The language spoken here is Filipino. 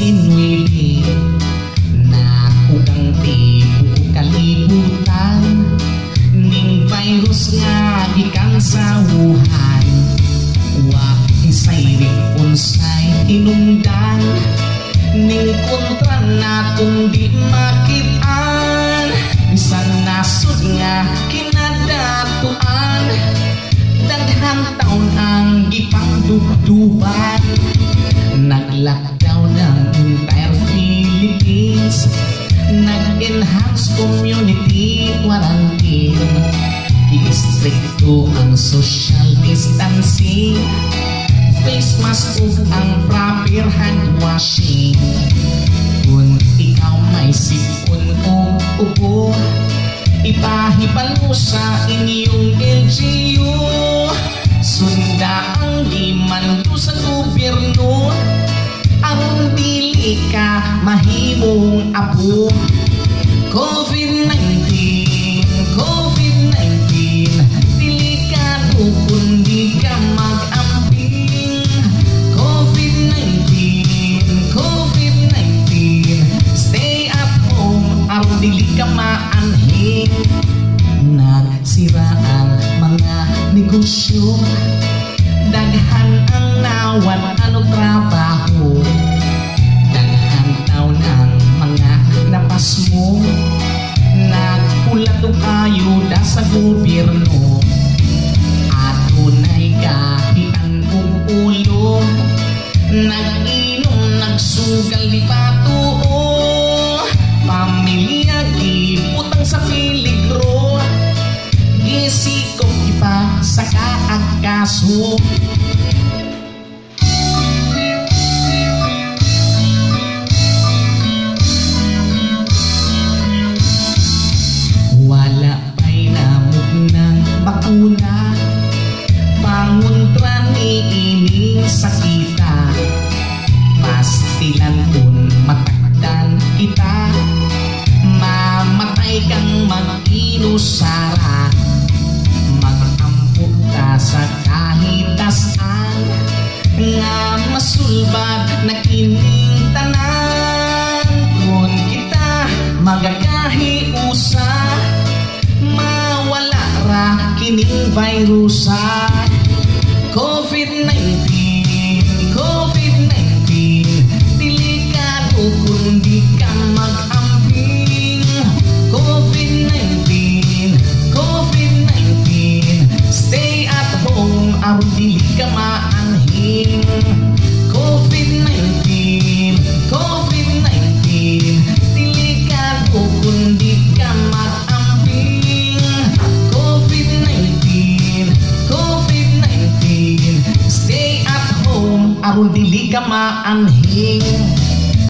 19 na ugang tibo kalibutan ning virus nga gikan sa Wuhan. Wa isay unsay hinungdan ning kontra natong di makitaan. Bisan nasud nga kinadatuan, daghan taon ang gipangdugduban. Nag-lockdown ang entire Philippines, nag-enhance community quarantine, i-stricto ang social distancing, face mask ug ang proper hand washing. Kung ikaw may sipon o upo, ipahibalo sa inyong LGU. Sunda ang dimando sa gobyerno, ang dili ka mahimong apo. COVID-19, COVID-19, delikado kung di ka mag-amping. COVID-19, COVID-19, stay at home, aron dili ka maanhing. Nagsira ang mga negosyo, daghan ang nawan ano trabaho, daghan taon ang mga napasmo. Nagpulat o ayuda sa gobyerno, atunay kahian kong ulo. Nag-inom, nagsugal di patuo, pamilya giputang sa peligro, gisikop ipa sa kaagkaso. Wala pa'y namog ng bakuna pangontra ni ining sakita. Pastilan kung matakdan kita, mamatay kang mag-inusara. Mag-ampok ka sa kahitasan, nga masulbad na kining tanan. Kung kita magagahiusa, mawala ra kining virusa. COVID-19, COVID-19, delikado kung di ka mag-amping. COVID-19, COVID-19, stay at home, aron dili ka maanhing. COVID-19, COVID-19, delikado kung di ka mag-amping. COVID-19, COVID-19, stay at home, aron dili ka maanhing.